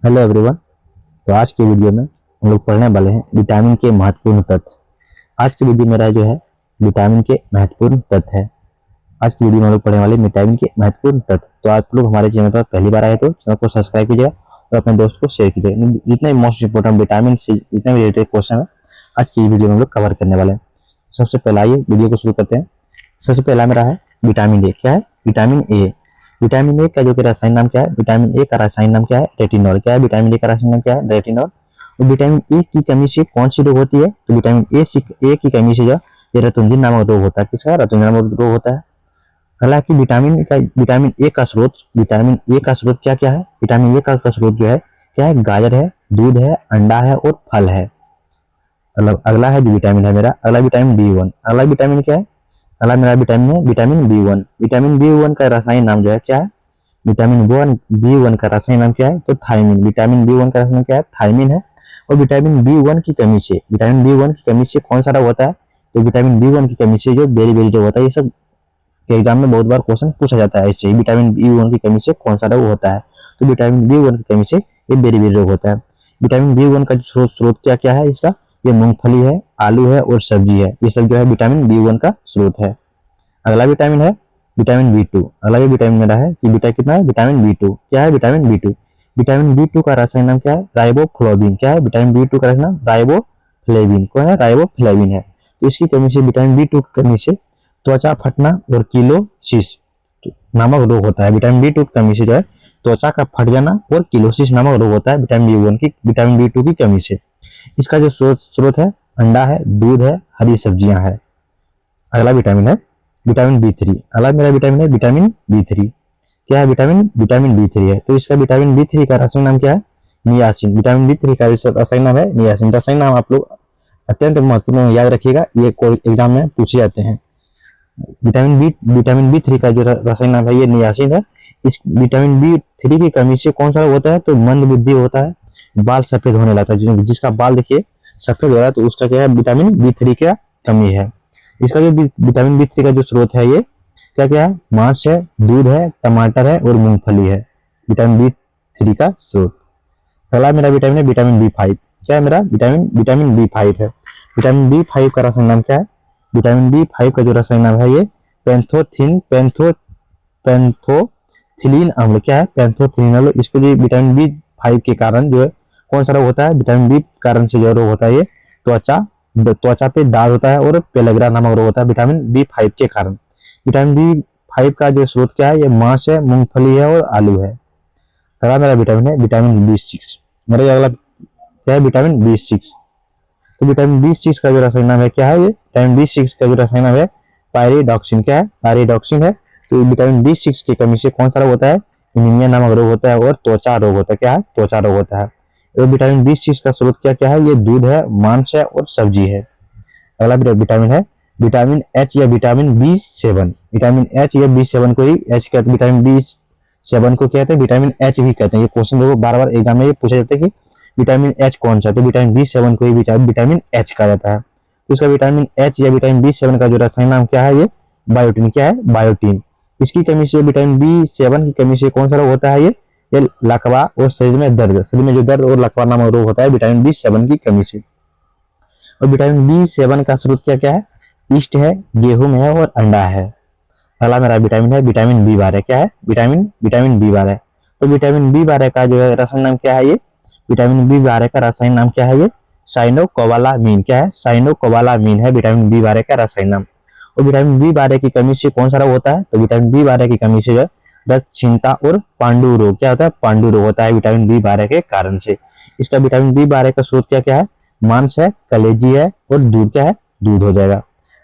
Hello everyone. तो आज की वीडियो में हम लोग पढ़ने वाले हैं विटामिन के महत्वपूर्ण तत्व। आज की वीडियो मेरा जो है विटामिन के महत्वपूर्ण तत्व है। आज की वीडियो में हम लोग पढ़ने वाले विटामिन के महत्वपूर्ण तत्व। तो आप लोग हमारे चैनल पर पहली बार आए तो चैनल को सब्सक्राइब कीजिएगा और अपने दोस्त को शेयर कीजिएगा। जितने मोस्ट इंपोर्टेंट विटामिन से जितने भी रिलेटेड क्वेश्चन है आज की वीडियो में हम लोग कवर करने वाले हैं। सबसे पहले आइए वीडियो को शुरू करते हैं। सबसे पहला मेरा है विटामिन ए। क्या है? Vitamin A. विटामिन ए का जो कि रासायनिक नाम क्या है? विटामिन ए का रासायनिक नाम क्या है? रेटिनॉल। क्या है? विटामिन ए का रासायनिक नाम क्या है? रेटिनॉल। तो विटामिन ए की कमी से कौन सी रोग होती है? तो विटामिन ए की कमी से जो ये रतुंजन नामक रोग होता है। किसका? रतुंजन नामक रोग होता है। हालांकि विटामिन ए का स्रोत क्या क्या है? विटामिन ए का स्रोत जो है क्या है? गाजर है, दूध है, अंडा है और फल है। अगला है जो विटामिन है मेरा, अगला विटामिन बी 1। अगला विटामिन क्या है? अगला मेरा विटामिन है विटामिन बी 1। विटामिन बी 1 का रासायनिक नाम जो है क्या है? विटामिन बी 1 का रासायनिक नाम क्या है? तो थायमिन। विटामिन बी 1 का रासायनिक क्या है? थायमिन है। और विटामिन बी 1 की कमी से कौन सा रोग होता है? तो विटामिन बी 1 की कमी से जो बेरी बेरी रोग होता है। ये सब के एग्जाम में बहुत बार क्वेश्चन पूछा जाता है। इससे विटामिन बी 1 की कमी से कौन सा रोग होता है? तो विटामिन बी 1 की कमी से ये बेरी बेरी रोग होता है। विटामिन बी 1 का स्रोत क्या क्या है इसका? ये मूंगफली है, आलू है और सब्जी है। ये सब जो है विटामिन बी 1 का स्रोत है। अगला विटामिन है विटामिन बी 2। अगला ये विटामिन मेरा है कि बीटा कितना है? Vitamin B 2। क्या है? Vitamin B 2। विटामिन बी 2 का रासायनिक नाम क्या है? राइबोफ्लाविन। क्या है? विटामिन बी 2 का रासायनिक नाम राइबोफ्लेविन। कौन है? राइबोफ्लेविन है। तो इसकी कमी से विटामिन बी 2 की कमी से त्वचा फटना और किलोसिस नामक रोग होता है। विटामिन बी 2 की कमी से जो है त्वचा का फट जाना और किलोसिस नामक रोग होता है विटामिन बी 2 की कमी से। इसका जो स्रोत है अंडा है, दूध है, हरी सब्जियां है। अगला विटामिन है विटामिन बी 3। अगला मेरा विटामिन है विटामिन बी 3। क्या है? विटामिन बी 3 है। तो इसका विटामिन बी 3 का रासायनिक नाम क्या है? नियासिन। विटामिन बी 3 का रासायनिक नाम है नियासिन। रासायनिक नाम आप लोग अत्यंत महत्वपूर्ण याद रखिएगा, ये कोई एग्जाम में पूछे जाते हैं। विटामिन बी 3 का जो रासायनिक नाम है ये नियासिन है। इस विटामिन बी 3 की कमी से कौन सा होता है? तो मंद बुद्धि होता है, बाल सफेद होने लगता है। जिसका बाल देखिए सफेद हो रहा है तो उसका क्या है? विटामिन बी 3 का कमी है। इसका जो विटामिन बी 3 का जो स्रोत है ये क्या क्या है? मांस है, दूध है, टमाटर है और मूंगफली है। विटामिन बी 3 का स्रोत। अगला मेरा विटामिन है विटामिन बी 5। क्या है मेरा? विटामिन बी 5 है। विटामिन बी 5 का रासायनिक नाम क्या है? विटामिन बी 5 का जो रासायनिक नाम है ये पैंथोथिलीन अम्ल। क्या है? पैंथोथिलीन अम्ल। इसको जो विटामिन बी 5 के कारण जो है कौन सा रोग होता है? विटामिन बी कारण से जो रोग होता है ये त्वचा पे दाग होता है और पेलग्रा नामक रोग होता है विटामिन बी 5 के कारण। विटामिन बी 5 का जो स्रोत क्या है? ये मांस है, मूंगफली है और आलू है। अगला मेरा विटामिन है विटामिन बी 6। मेरा अगला क्या है? Vitamin B 6। तो विटामिन बी 6 का जो रासायनिक नाम है क्या है? ये विटामिन बी 6 का जो रासायनिक नाम है पायरिडॉक्सिन। क्या है? पायरिडॉक्सिन है। तो विटामिन बी 6 की कमी से कौन सा रोग होता है? एनीमिया नामक रोग होता है और त्वचा रोग होता है। क्या है? त्वचा रोग होता है। तो विटामिन बी 6 का स्रोत क्या क्या है? ये दूध है, मांस है और सब्जी है। अगला विटामिन है विटामिन H या विटामिन बी 7। विटामिन H या बी 7 को ही एच कहते हैं। विटामिन बी 7 को कहते हैं विटामिन H भी कहते हैं। ये क्वेश्चन देखो बार बार एग्जाम में ये पूछा जाता है कि विटामिन H कौन सा? तो विटामिन बी 7 को ही विटामिन H कहा जाता है। तो इसका विटामिन H या विटामिन बी 7 का जो रासायनिक नाम क्या है? ये बायोटीन। क्या है? बायोटीन। इसकी कमी से विटामिन बी 7 की कमी से कौन सा रोग होता है? ये लकवा और शरीर में जो दर्द और लकवा नामक रोग होता है विटामिन बी 7 की कमी से। और विटामिन बी 7 का स्रोत क्या क्या है? ईस्ट है, गेहूं है और अंडा है। अगला मेरा विटामिन है विटामिन बी 12। क्या है? Vitamin B 12। तो विटामिन बी 12 का जो है रासायनिक नाम क्या है? ये विटामिन बी 12 का रासायनिक नाम क्या है? ये साइनोकोबालामीन। क्या है? साइनोकोबालामीन है विटामिन बी 12 का रासायनिक नाम। और विटामिन बी 12 की कमी से कौन सा रोग होता है? तो विटामिन बी 12 की कमी से जो है रक्तहीनता और पांडु रोग। क्या होता है? पांडु रोग होता है विटामिन बी 12 के कारण से। इसका विटामिन बी 12 का स्रोत क्या क्या है? मांस है, कलेजी है और दूध। क्या है? दूध हो जाएगा।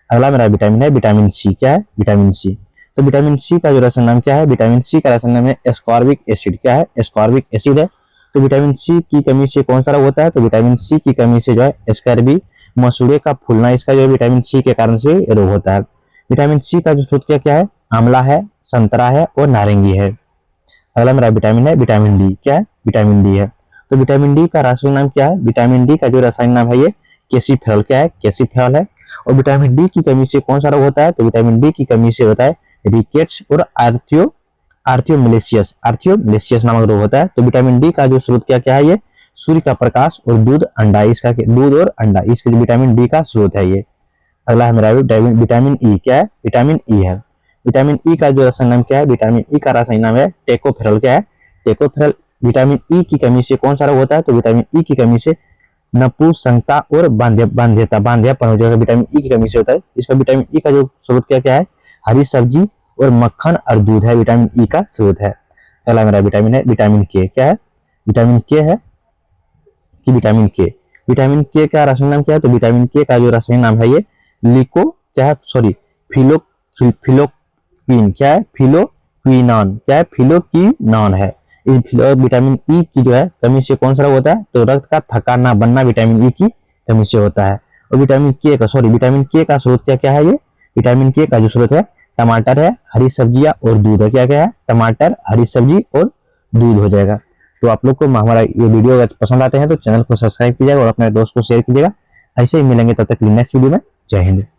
अगला मेरा विटामिन है विटामिन सी। क्या है? Vitamin C. तो विटामिन सी का जो रासायनिक नाम क्या है? विटामिन सी का रासायनिक नाम है एस्कॉर्बिक एसिड। क्या है? एस्कॉर्बिक एसिड है। तो विटामिन सी की कमी से कौन सा रोग होता है? तो विटामिन सी की कमी से जो है स्कर्वी, मसूड़े का फूलना, इसका जो है विटामिन सी के कारण से रोग होता है। विटामिन सी का जो स्रोत क्या क्या है? आंवला है, संतरा है और नारंगी है। अगला मेरा विटामिन है विटामिन डी। क्या है? विटामिन डी है। तो विटामिन डी का रासायनिक नाम क्या है? विटामिन डी का जो रासायनिक नाम है ये कैसीफेरॉल। क्या है? कैसीफेरॉल है। और विटामिन डी की कमी से कौन सा रोग होता है? तो विटामिन डी की कमी से होता है रिकेट्स और आर्थियोमिलेशियस नामक रोग होता है। तो विटामिन डी का जो स्रोत क्या क्या है, ये सूर्य का प्रकाश और दूध अंडा, इसका दूध और अंडा, इसके जो विटामिन डी का स्रोत है ये। अगला है मेरा विटामिन ई, क्या है, विटामिन ई है। विटामिन ई का जो रासायनिक नाम क्या है, विटामिन ई का रासायनिक नाम है टेकोफेरल, क्या है, टेकोफेरल। विटामिन ई की कमी से कौन सा रोग होता है, तो विटामिन ई की कमी से नपुंसकता और बांध्यपन हो जाएगा, विटामिन ई की कमी से होता है। इसका विटामिन ई का जो स्रोत क्या क्या है, हरी सब्जी और मक्खन और दूध है, विटामिन ई का स्रोत है। अगला मेरा विटामिन है विटामिन के, क्या है, विटामिन के है कि विटामिन के। विटामिन के का रासायनिक नाम क्या है, तो विटामिन के का जो रासायनिक नाम है ये लिको, क्या है, सॉरी, फिलोक्विन, क्या है, फिलोक्विनॉन, क्या है, फिलोक्विनॉन है। इस विटामिन ई की जो है कमी से कौन सा रोग होता है, तो रक्त का थक्का ना बनना विटामिन ई की कमी से होता है। और विटामिन के का स्रोत क्या क्या है, ये विटामिन के का जो स्रोत है टमाटर है, हरी सब्जियां और दूध है, क्या क्या है, टमाटर, हरी सब्जी और दूध हो जाएगा। तो आप लोग को हमारा ये वीडियो अगर पसंद आते हैं तो चैनल को सब्सक्राइब कीजिएगा और अपने दोस्त को शेयर कीजिएगा। ऐसे ही मिलेंगे, तब तक नेक्स्ट वीडियो में। जय हिंद।